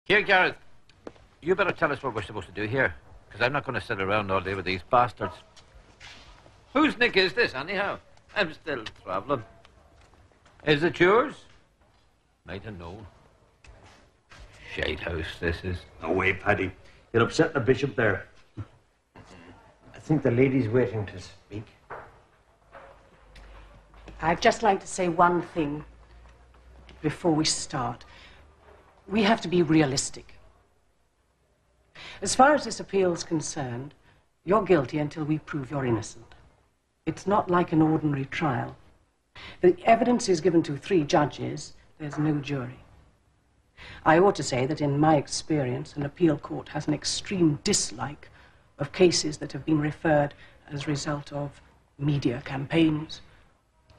Here, Gareth, you better tell us what we're supposed to do here, because I'm not going to sit around all day with these bastards. Whose nick is this, anyhow? I'm still travelling. Is it yours? Might have known. Shite house, this is. No way, Paddy. You're upsetting the bishop there. I think the lady's waiting to speak. I'd just like to say one thing before we start. We have to be realistic. As far as this appeal is concerned, you're guilty until we prove you're innocent. It's not like an ordinary trial. The evidence is given to 3 judges. There's no jury. I ought to say that in my experience, an appeal court has an extreme dislike of cases that have been referred as a result of media campaigns,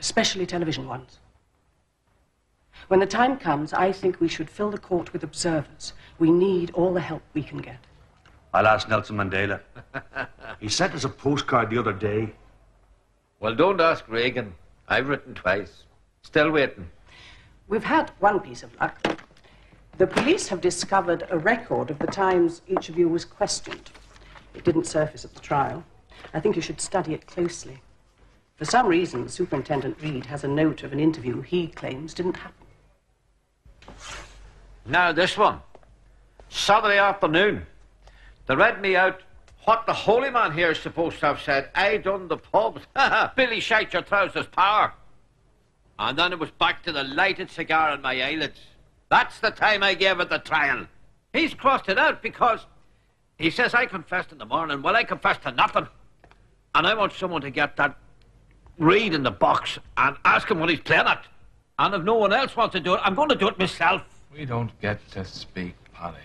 especially television ones. When the time comes, I think we should fill the court with observers. We need all the help we can get. I'll ask Nelson Mandela. He sent us a postcard the other day. Well, don't ask Reagan. I've written twice. Still waiting. We've had one piece of luck. The police have discovered a record of the times each of you was questioned. It didn't surface at the trial. I think you should study it closely. For some reason, Superintendent Reed has a note of an interview he claims didn't happen. Now, this one. Saturday afternoon. They read me out what the holy man here is supposed to have said. I done the pubs. Billy shite your trousers power. And then it was back to the lighted cigar on my eyelids. That's the time I gave it the trial. He's crossed it out because he says I confessed in the morning. Well, I confessed to nothing. And I want someone to get that Reed in the box and ask him what he's playing at. And if no one else wants to do it, I'm going to do it myself. We don't get to speak, Paddy.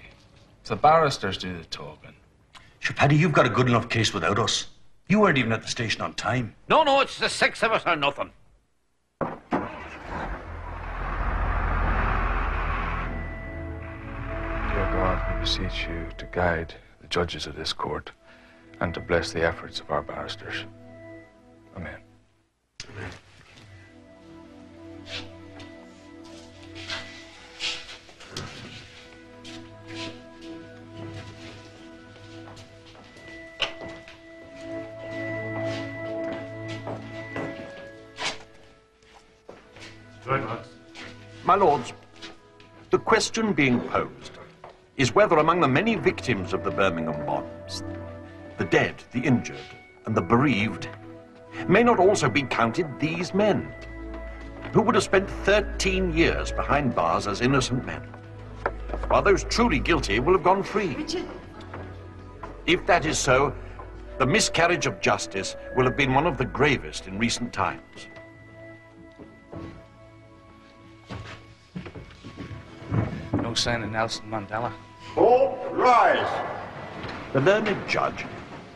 The barristers do the talking. Sure, Paddy, you've got a good enough case without us. You weren't even at the station on time. No, it's the 6 of us or nothing. Dear God, we beseech you to guide the judges of this court and to bless the efforts of our barristers. Amen. Amen. My lords, the question being posed is whether among the many victims of the Birmingham bombs, the dead, the injured, and the bereaved, may not also be counted these men, who would have spent 13 years behind bars as innocent men, while those truly guilty will have gone free. Richard. If that is so, the miscarriage of justice will have been one of the gravest in recent times. No sign of Nelson Mandela. All rise. The learned judge,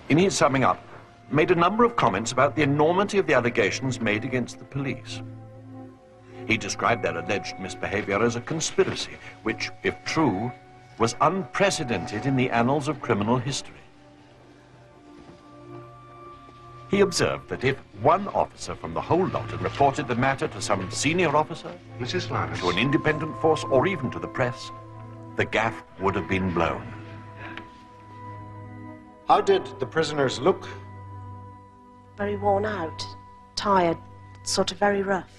in his summing up, made a number of comments about the enormity of the allegations made against the police. He described their alleged misbehavior as a conspiracy, which, if true, was unprecedented in the annals of criminal history. He observed that if one officer from the whole lot had reported the matter to some senior officer, Mrs. Lance, to an independent force, or even to the press, the gaff would have been blown. how did the prisoners look? Very worn out, tired, sort of very rough.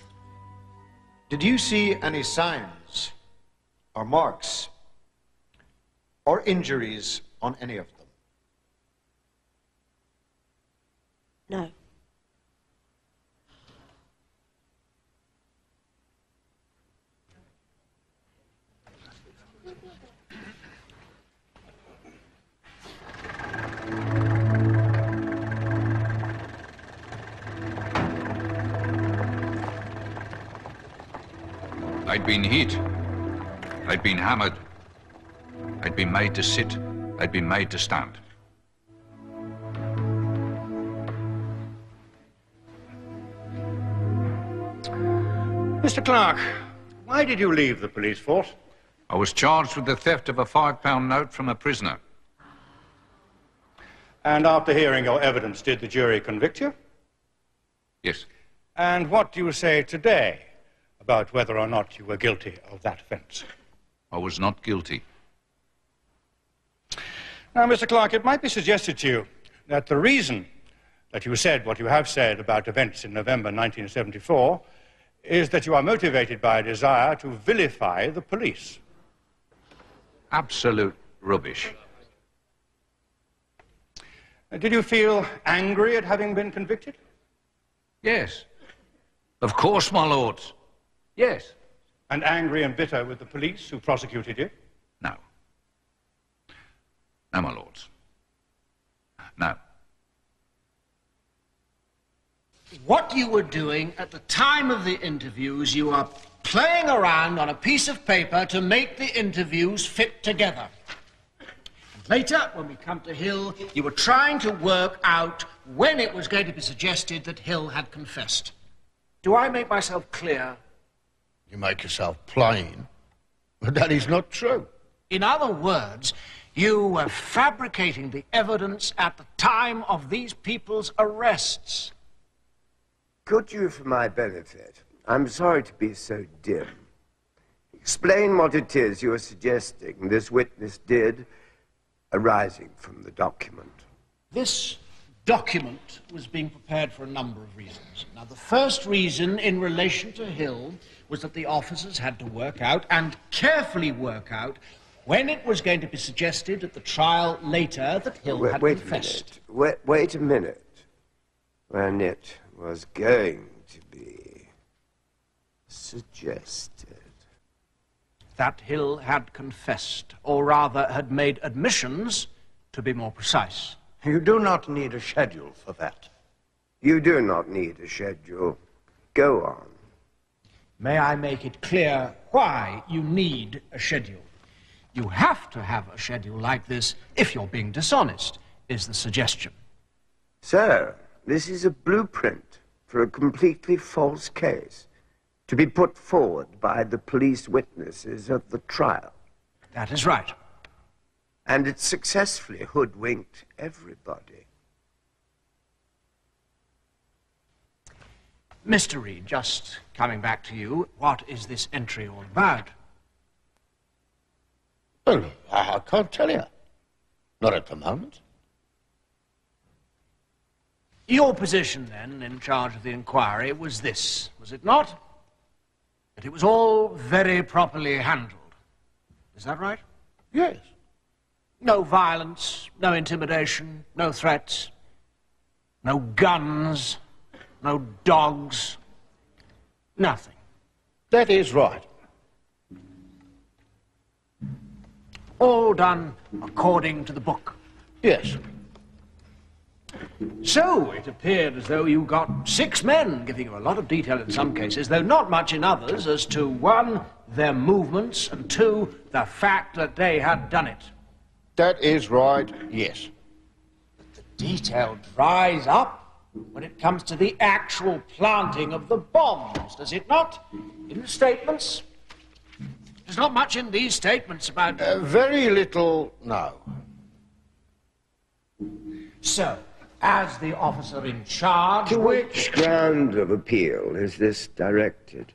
Did you see any signs or marks or injuries on any of them? No. I'd been hit. I'd been hammered. I'd been made to sit. I'd been made to stand. Mr. Clark, why did you leave the police force? I was charged with the theft of a £5 note from a prisoner. And after hearing your evidence, did the jury convict you? Yes. And what do you say today about whether or not you were guilty of that offence? I was not guilty. Now, Mr. Clark, it might be suggested to you that the reason that you said what you have said about events in November 1974 is that you are motivated by a desire to vilify the police. Absolute rubbish. Did you feel angry at having been convicted? Yes. Of course, my lords. Yes. And angry and bitter with the police who prosecuted you? No. No, my lords. No. What you were doing at the time of the interviews, you were playing around on a piece of paper to make the interviews fit together. And later, when we come to Hill, you were trying to work out when it was going to be suggested that Hill had confessed. Do I make myself clear? You make yourself plain, but that is not true. In other words, you were fabricating the evidence at the time of these people's arrests. Could you, for my benefit, I'm sorry to be so dim, explain what it is you are suggesting this witness did arising from the document? This document was being prepared for a number of reasons. Now, the first reason in relation to Hill was that the officers had to work out, and carefully work out, when it was going to be suggested at the trial later that Hill had confessed. Wait a minute. When it was going to be suggested. That Hill had confessed, or rather had made admissions, to be more precise. You do not need a schedule for that. You do not need a schedule. Go on. May I make it clear why you need a schedule? You have to have a schedule like this if you're being dishonest, is the suggestion. Sir, this is a blueprint for a completely false case to be put forward by the police witnesses at the trial. That is right. And it successfully hoodwinked everybody. Mr. Reed, just coming back to you, what is this entry all about? Well, I can't tell you. Not at the moment. Your position, then, in charge of the inquiry, was this, was it not? That it was all very properly handled. Is that right? Yes. No violence, no intimidation, no threats, no guns, no dogs, nothing. That is right. All done according to the book. Yes. So it appeared as though you got 6 men, giving you a lot of detail in some cases, though not much in others, as to 1, their movements, and 2, the fact that they had done it. That is right, yes. But the detail dries up when it comes to the actual planting of the bombs, does it not? In the statements? There's not much in these statements about... Very little, no. So, as the officer in charge... To which ground of appeal is this directed?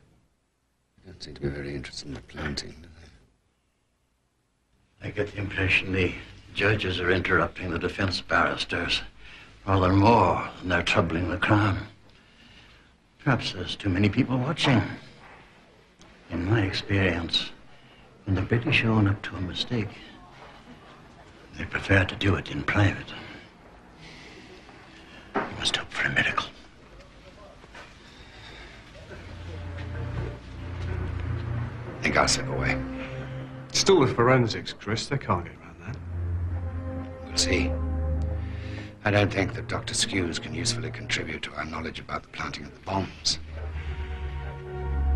They don't seem to be very interested in the planting, do they? I get the impression the judges are interrupting the defense barristers rather more than they're troubling the Crown. Perhaps there's too many people watching. In my experience, when the British own up to a mistake, they prefer to do it in private. You must hope for a miracle. I think I'll slip away. Still with forensics, Chris. They can't get around that. We'll see. I don't think that Dr. Skews can usefully contribute to our knowledge about the planting of the bombs.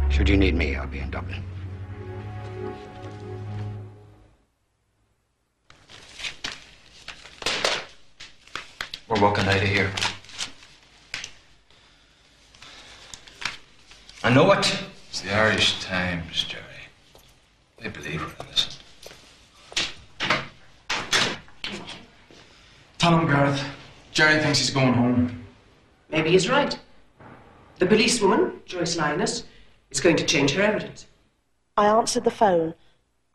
Should you need me, I'll be in Dublin. We're welcome out of here. I know it. It's the Irish Times, Jerry. They believe we're innocent. Tell him, Gareth. Jerry thinks he's going home. Maybe he's right. The policewoman, Joyce Linus, is going to change her evidence. I answered the phone.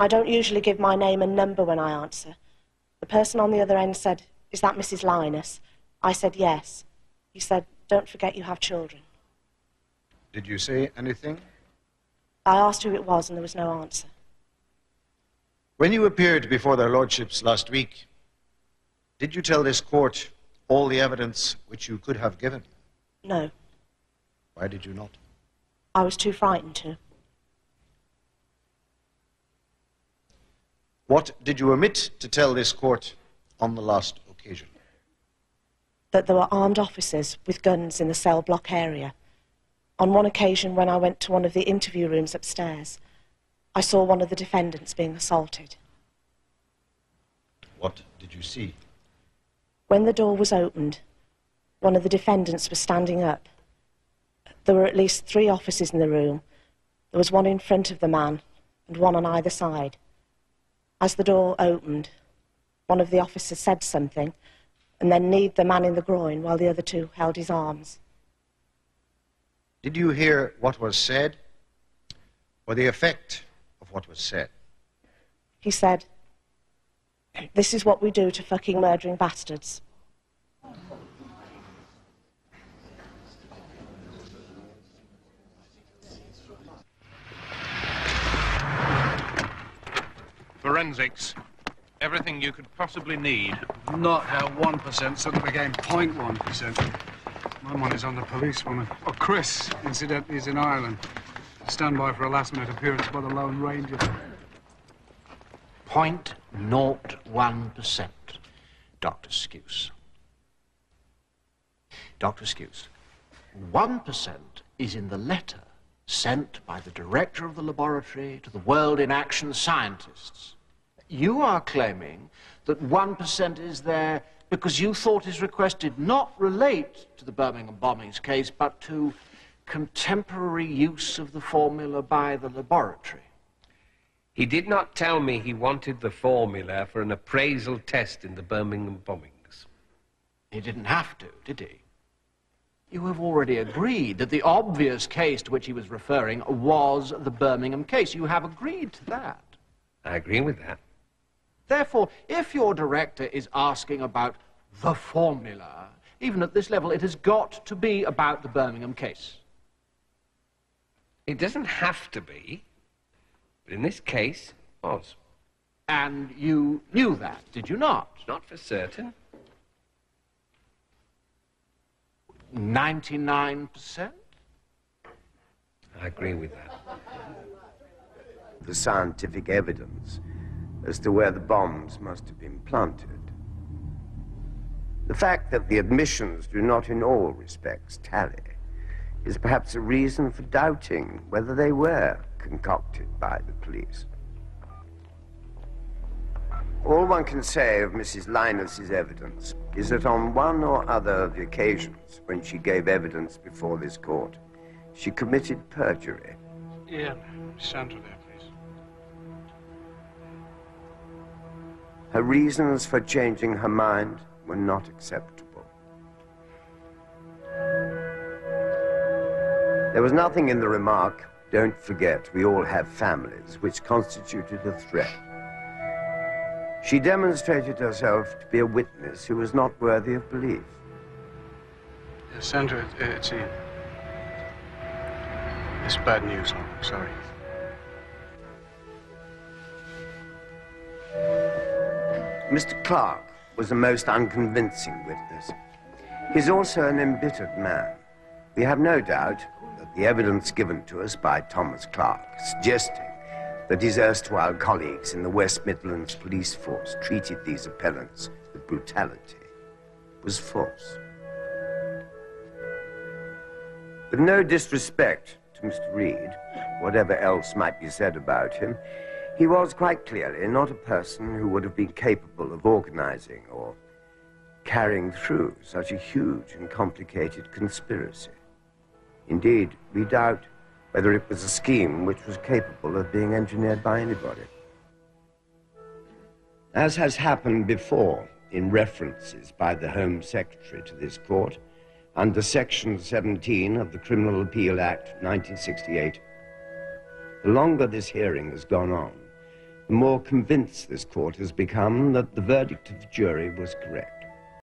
I don't usually give my name and number when I answer. The person on the other end said, "Is that Mrs. Linus?" I said, "Yes." He said, "Don't forget you have children." Did you say anything? I asked who it was and there was no answer. When you appeared before their lordships last week, did you tell this court all the evidence which you could have given? No. Why did you not? I was too frightened to. What did you omit to tell this court on the last occasion? That there were armed officers with guns in the cell block area. On one occasion, when I went to one of the interview rooms upstairs, I saw one of the defendants being assaulted. What did you see? When the door was opened, one of the defendants was standing up. There were at least 3 officers in the room. There was one in front of the man and one on either side. As the door opened, one of the officers said something and then kneed the man in the groin while the other 2 held his arms. Did you hear what was said or the effect of what was said? He said, "This is what we do to fucking murdering bastards." Forensics. Everything you could possibly need. Not how 1% suddenly became 0.1%. My money's on the police woman. Oh, Chris, incidentally, is in Ireland. Stand by for a last-minute appearance by the Lone Ranger. 0.01%, Dr. Skuse. Dr. Skuse, 1% is in the letter sent by the director of the laboratory to the World in Action scientists. You are claiming that 1% is there because you thought his request did not relate to the Birmingham bombings case, but to contemporary use of the formula by the laboratory. He did not tell me he wanted the formula for an appraisal test in the Birmingham bombings. He didn't have to, did he? You have already agreed that the obvious case to which he was referring was the Birmingham case. You have agreed to that. I agree with that. Therefore, if your director is asking about the formula, even at this level, it has got to be about the Birmingham case. It doesn't have to be, but in this case, it was. And you knew that, did you not? Not for certain. 99%? I agree with that. The scientific evidence as to where the bombs must have been planted. The fact that the admissions do not in all respects tally is perhaps a reason for doubting whether they were concocted by the police. All one can say of Mrs. Linus's evidence is that on one or other of the occasions when she gave evidence before this court, she committed perjury. Yeah, Sandra there, please. Her reasons for changing her mind were not acceptable. There was nothing in the remark, "Don't forget, we all have families," which constituted a threat. She demonstrated herself to be a witness who was not worthy of belief. Sandra, it's Ian. It's bad news, I'm sorry. Mr. Clark was a most unconvincing witness. He's also an embittered man. We have no doubt that the evidence given to us by Thomas Clark, suggesting that his erstwhile colleagues in the West Midlands police force treated these appellants with brutality, was false. With no disrespect to Mr. Reed, whatever else might be said about him, he was quite clearly not a person who would have been capable of organizing or carrying through such a huge and complicated conspiracy. Indeed, we doubt whether it was a scheme which was capable of being engineered by anybody. As has happened before in references by the Home Secretary to this court, under Section 17 of the Criminal Appeal Act 1968, the longer this hearing has gone on, the more convinced this court has become that the verdict of the jury was correct.